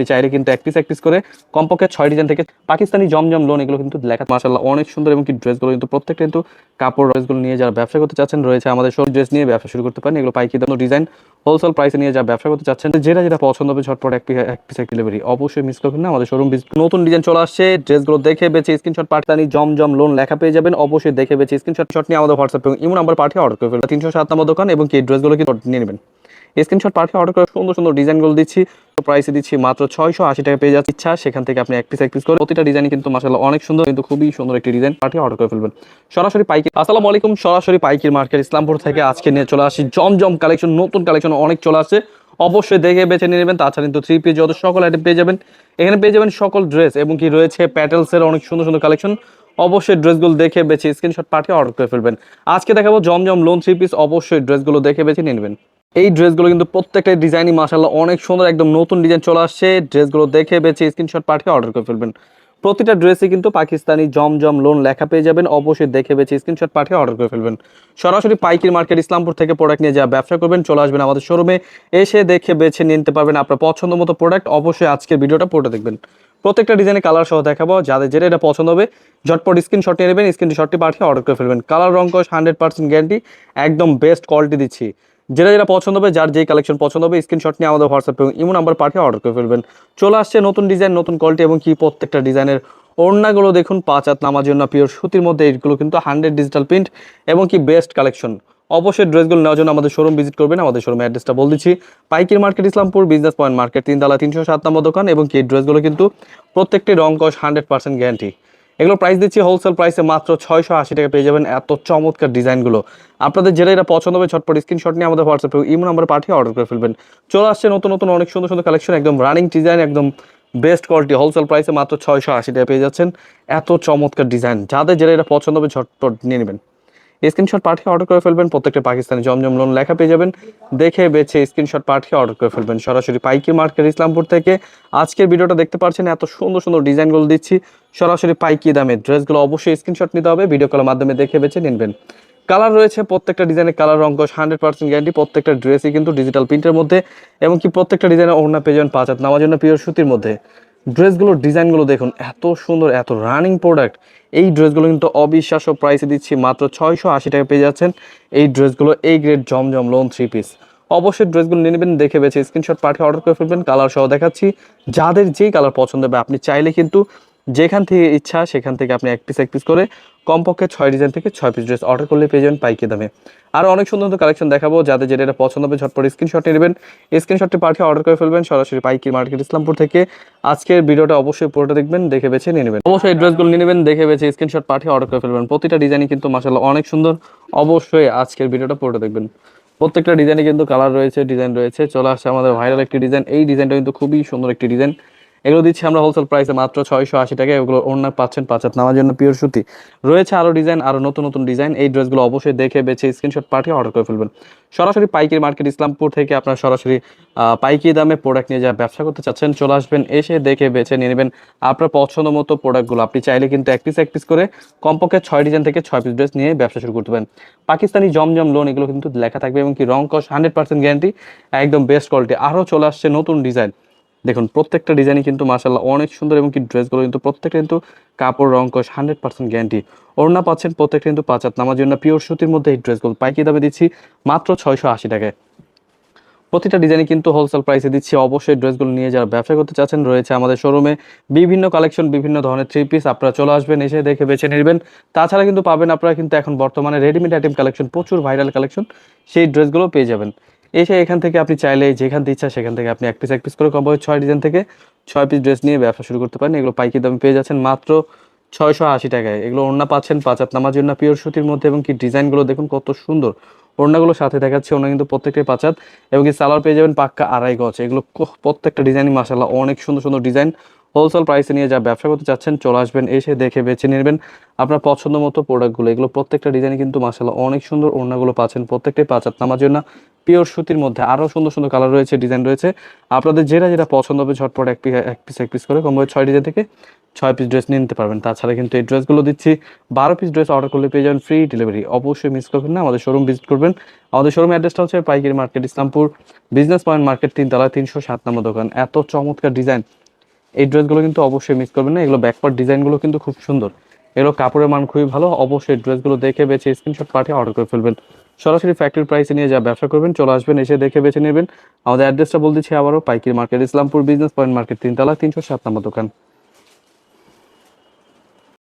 চাইলে কিন্তু এক পিস করে কমপক্ষে 6 ডিজাইন থেকে পাকিস্তানি জমজম লোন এগুলো কিন্তু লেখা মাশাআল্লাহ অনেক সুন্দর এবং কি ড্রেসগুলো কিন্তু প্রত্যেকটা কিন্তু কাপড় ড্রেসগুলো নিয়ে যারা ব্যবসা করতে চাচ্ছেন রয়েছে আমাদের সব ড্রেস নিয়ে ব্যবসা শুরু করতে পারেন। এগুলো পাইকারি দাম ডিজাইন হোলসেল প্রাইসে নিয়ে যারা ব্যবসা করতে চাচ্ছেন যেটা পছন্দ হবে ঝটপট এক পিস ডেলিভারি অবশ্যই মিস করবেন না। আমাদের শোরুম নতুন ডিজাইন চলে আসছে, ড্রেসগুলো দেখে বেছে স্ক্রিনশট পাকিস্তানি জমজম লোন লেখা পেয়ে যাবেন। অবশ্যই দেখে বেছে স্ক্রিনশট নিয়ে আমাদের হোয়াটসঅ্যাপ এবং ইমো নাম্বার পাঠিয়ে অর্ডার করে ফেলবেন। 307 নম্বর দোকান এবং কি ড্রেসগুলো কিন্তু নিয়ে নেবেন। স্ক্রিনশট পাঠিয়ে অর্ডার করে সুন্দর সুন্দর ডিজাইনগুলো দিচ্ছি, প্রাইসে দিচ্ছি মাত্র 680 টাকা পেয়ে যাচ্ছে। ইচ্ছা সেখান থেকে আপনি এক পিস করে প্রতিটা ডিজাইন কিন্তু মাশাআল্লাহ অনেক সুন্দর, কিন্তু খুবই সুন্দর একটি ডিজাইন পাঠিয়ে অর্ডার করে ফেলবেন সরাসরি পাইকারি। আসসালামু আলাইকুম, সরাসরি পাইকারি মার্কেট ইসলামপুর থেকে আজকে নিয়ে চলে আসি জমজম কালেকশন। নতুন কালেকশন অনেক চলে আসছে, অবশ্যই দেখে বেছে নিয়ে নেবেন। তাছাড়া কিন্তু 3 পিস যত সকল আইটেম পেয়ে যাবেন, এখানে পেয়ে যাবেন সকল ড্রেস এবং কি রয়েছে প্যাটেলসের অনেক সুন্দর সুন্দর কালেকশন। অবশ্যই ড্রেসগুলো দেখে বেছে স্ক্রিনশট পাঠিয়ে অর্ডার করে ফেলবেন। আজকে দেখাবো জমজম লোন 3 পিস, অবশ্যই ড্রেসগুলো দেখে বেছে নিয়ে নেবেন। এই ড্রেসগুলো কিন্তু প্রত্যেকটা ডিজাইনই মাশাআল্লাহ অনেক সুন্দর, একদম নতুন ডিজাইন চলে আসছে। ড্রেসগুলো দেখে বেছে স্ক্রিনশট পাঠিয়ে অর্ডার করে ফেলবেন। প্রতিটা ড্রেসে কিন্তু পাকিস্তানি জমজম লোন লেখা পেয়ে যাবেন। অবশ্যই দেখে বেছে স্ক্রিনশট পাঠিয়ে অর্ডার করে ফেলবেন। সরাসরি পাইকারি মার্কেট ইসলামপুর থেকে প্রোডাক্ট নিয়ে যা ব্যবসা করবেন চলে আসবেন আমাদের শোরুমে, এসে দেখে বেছে নিতে পারবেন আপনার পছন্দ মতো প্রোডাক্ট। অবশ্যই আজকের ভিডিওটা পড়ে দেখবেন, প্রত্যেকটা ডিজাইনে কালার সহ দেখাবো। যাদের যেটা এটা পছন্দ হবে ঝটপট স্ক্রিনশট নিয়ে নেবেন, স্ক্রিনশটটি পাঠিয়ে অর্ডার করে ফেলবেন। কালার রং কস 100% গ্যারান্টি, একদম বেস্ট কোয়ালিটি দিচ্ছি। যেটা পছন্দ হবে, যার যেই কালেকশন পছন্দ হবে স্ক্রিনশট নিয়ে আমাদের হোয়াটসঅ্যাপ এবং ইমো নাম্বার পাঠিয়ে অর্ডার করে ফেলবেন। চলে আসছে নতুন ডিজাইন, নতুন কোয়ালিটি এবং কি প্রত্যেকটা ডিজাইনের ওড়নাগুলো দেখুন 5 হাত নামার জন্য পিওর সুতির মধ্যে। এইগুলো কিন্তু 100 ডিজিটাল প্রিন্ট এবং কি বেস্ট কালেকশন। অবশ্যই ড্রেসগুলো নেওয়ার জন্য আমাদের শোরুম ভিজিট করবেন। আমাদের শোরুম অ্যাড্রেসটা বলে দিচ্ছি, পাইকারি market Islampur business point market 3 তলা 307 নম্বর দোকান এবং কি ড্রেসগুলো কিন্তু প্রত্যেকটি রং কস 100% গ্যারান্টি। এগুলো প্রাইস দিচ্ছি হোলসেল প্রাইসে মাত্র 680 টাকা পেয়ে যাবেন। এত চমৎকার ডিজাইনগুলো আপনাদের যেটা পছন্দ হবে ঝটপট স্ক্রিনশট নিয়ে আমাদের হোয়াটসঅ্যাপ ইমো নাম্বার পাঠিয়ে অর্ডার করে ফেলবেন। চলে আসছে নতুন নতুন অনেক সুন্দর সুন্দর কালেকশন, একদম রানিং ডিজাইন, একদম বেস্ট কোয়ালিটি হোলসেল প্রাইসে মাত্র 680 টাকা পেয়ে যাচ্ছেন। এত চমৎকার ডিজাইন, যাদের যেটা পছন্দ হবে ঝটপট নিয়ে নেবেন। স্ক্রিনশট পাঠিয়ে অর্ডার করে ফেলবেন। প্রত্যেকটা পাকিস্তানি জমজম লোন লেখা পেয়ে যাবেন, দেখে বেছে স্ক্রিনশট পাঠিয়ে অর্ডার করে ফেলবেন। সরাসরি পাইকারি মার্কেট ইসলামপুর থেকে আজকের ভিডিওটা দেখতে পাচ্ছেন, এত সুন্দর সুন্দর ডিজাইনগুলো দিচ্ছি সরাসরি পাইকারি দামে। ড্রেসগুলো অবশ্যই স্ক্রিনশট নিতে হবে, ভিডিও কলের মাধ্যমে দেখে বেছে নিনবেন। কালার রয়েছে প্রত্যেকটা ডিজাইনের কালার রং 100% গ্যারান্টি। প্রত্যেকটা ড্রেসই কিন্তু ডিজিটাল প্রিন্টের মধ্যে এবং কি প্রত্যেকটা ডিজাইনের ওড়না পেয়ে যাবেন 5 হাত নামার জন্য পিওর সুতির মধ্যে। ড্রেসগুলোর ডিজাইনগুলো দেখুন, এত সুন্দর, এত রানিং প্রোডাক্ট। এই ড্রেসগুলো কিন্তু অবিশ্বাস্য প্রাইসে দিচ্ছি মাত্র 680 টাকা পেয়ে যাচ্ছেন। এই ড্রেসগুলো এই গ্রেড জমজম লোন 3 পিস। অবশ্যই ড্রেসগুলো নিয়ে নেবেন, দেখে বেছে স্ক্রিনশট পাঠিয়ে অর্ডার করে ফেলবেন। কালার সহ দেখাচ্ছি, যাদের যেই কালার পছন্দ হবে আপনি চাইলে কিন্তু যেখান থেকে ইচ্ছা সেখান থেকে আপনি এক পিস করে কমপক্ষে 6 ডিজাইন থেকে 6 পিস ড্রেস অর্ডার করলে পেয়ে যাবেন পাইকারি দামে। আরও অনেক সুন্দর সুন্দর কালেকশন দেখাবো, যাদের যেটা পছন্দ হবে ঝটপট স্ক্রিনশট নিয়ে নেবেন, স্ক্রিনশটটি পাঠিয়ে অর্ডার করে ফেলবেন। সরাসরি পাইকারি মার্কেট ইসলামপুর থেকে আজকের ভিডিওটা অবশ্যই পুরোটা দেখবেন, দেখে বেছে নিয়ে নেবেন। অবশ্যই ড্রেসগুলো নিয়ে নেবেন, দেখে বেছে স্ক্রিনশট পাঠিয়ে অর্ডার করে ফেলবেন। প্রতিটা ডিজাইনই কিন্তু মাশাআল্লাহ অনেক সুন্দর, অবশ্যই আজকের ভিডিওটা পুরোটা দেখবেন। প্রত্যেকটা ডিজাইনে কিন্তু কালার রয়েছে, ডিজাইন রয়েছে। চলে আসছে আমাদের ভাইরাল একটি ডিজাইন, এই ডিজাইনটা কিন্তু খুবই সুন্দর একটি ডিজাইন। এগুলো দিচ্ছি আমরা হোলসেল প্রাইসে মাত্র 680 টাকা। এগুলো ওড়না পাচ্ছেন 5 হাত নামার জন্য পিওর সুতি। রয়েছে আরও ডিজাইন, আরও নতুন নতুন ডিজাইন। এই ড্রেসগুলো অবশ্যই দেখে বেছে স্ক্রিনশট পাঠিয়ে অর্ডার করে ফেলবেন। সরাসরি পাইকারি মার্কেট ইসলামপুর থেকে আপনারা সরাসরি পাইকারি দামে প্রোডাক্ট নিয়ে যা ব্যবসা করতে চাচ্ছেন চলে আসবেন, এসে দেখে বেছে নিয়ে নেবেন আপনার পছন্দ মতো প্রোডাক্টগুলো। আপনি চাইলে কিন্তু এক পিস করে কমপক্ষে 6 ডিজাইন থেকে 6 পিস ড্রেস নিয়ে ব্যবসা শুরু করতে পারেন। পাকিস্তানি জমজম লোন এগুলো কিন্তু লেখা থাকবে এবং কি রং কস 100% গ্যারান্টি, একদম বেস্ট কোয়ালিটি। আরও চলে আসছে নতুন ডিজাইন, দেখুন প্রত্যেকটা ডিজাইনই কিন্তু মাশাআল্লাহ অনেক সুন্দর এবং কি ড্রেসগুলো কিন্তু প্রত্যেকটা কিন্তু কাপড় রং কস 100% গ্যারান্টি। ওড়না পাচ্ছেন প্রত্যেকটা কিন্তু 5 হাত নামার জন্য পিওর সুতির মধ্যে। এই ড্রেসগুলো পাইকারি দামে দিচ্ছি মাত্র 680 টাকায়। প্রতিটা ডিজাইনে কিন্তু হোলসেল প্রাইসে দিচ্ছি। অবশ্যই ড্রেসগুলো নিয়ে যারা ব্যবসা করতে চাচ্ছেন রয়েছে আমাদের শোরুমে বিভিন্ন কালেকশন, বিভিন্ন ধরনের 3 পিস। আপনারা চলে আসবেন, এসে দেখে বেছে নেবেন। তাছাড়া কিন্তু পাবেন আপনারা কিন্তু এখন বর্তমানে রেডিমেড আইটেম কালেকশন, প্রচুর ভাইরাল কালেকশন, সেই ড্রেসগুলো পেয়ে যাবেন। এসে এখান থেকে আপনি চাইলে যেখান থেকে ইচ্ছা সেখান থেকে আপনি এক পিস করে কমপক্ষে 6 ডিজাইন থেকে 6 পিস ড্রেস নিয়ে ব্যবসা শুরু করতে পারেন। এগুলো পাইকারি দামে পেয়ে যাচ্ছেন মাত্র 680 টাকায়। এগুলো ওড়না পাচ্ছেন 5 হাত নামার জন্য পিওর সুতির মধ্যে এবং কি ডিজাইনগুলো দেখুন কত সুন্দর। ওড়নাগুলো সাথে দেখাচ্ছে, ওড়না কিন্তু প্রত্যেকটাই 5 হাত এবং কি সালোয়ার পেয়ে যাবেন পাক্কা 2.5 গজ। এগুলো প্রত্যেকটা ডিজাইনই মাশাআল্লাহ অনেক সুন্দর সুন্দর ডিজাইন। হোলসেল প্রাইসে নিয়ে যা ব্যবসা করতে চাচ্ছেন চলে আসবেন, এসে দেখে বেছে নেবেন আপনার পছন্দ মতো প্রোডাক্টগুলো। এগুলো প্রত্যেকটা ডিজাইনে কিন্তু মাশাআল্লাহ অনেক সুন্দর, ওড়নাগুলো পাচ্ছেন প্রত্যেকটাই 5 হাত নামার জন্য পিওর সুতির মধ্যে আরও সুন্দর সুন্দর কালার রয়েছে, ডিজাইন রয়েছে। আপনাদের যেটা যেটা পছন্দ হবে ঝটপট এক পিস করে কমবে 6 ডিজাইন থেকে 6 পিস ড্রেস নিয়ে নিতে পারবেন। তাছাড়া কিন্তু এই ড্রেসগুলো দিচ্ছি 12 পিস ড্রেস অর্ডার করলে পেয়ে যাবেন ফ্রি ডেলিভারি। অবশ্যই মিস করবেন না, আমাদের শোরুম ভিজিট করবেন। আমাদের শোরুম অ্যাড্রেসটা হচ্ছে পাইকারি market, Islampur business point market, 3 তলা, 307 নম্বর দোকান। এত চমৎকার ডিজাইন, এই ড্রেসগুলো কিন্তু অবশ্যই মিস করবেন না। এগুলো ব্যাকপার্ট ডিজাইনগুলো কিন্তু খুব সুন্দর, এগুলো কাপড়ের মান খুবই ভালো। অবশ্যই ড্রেসগুলো দেখে বেছে স্ক্রিনশট পাঠিয়ে অর্ডার করে ফেলবেন। সরাসরি ফ্যাক্টরি প্রাইসে নিয়ে যা ব্যবসা করবেন চলে আসবেন, এসে দেখে বেছে নেবেন। আমাদের অ্যাড্রেসটা বলে দিচ্ছি আবারও, পাইকারি market, Islampur business point market, 3 তলা, 307 নম্বর দোকান।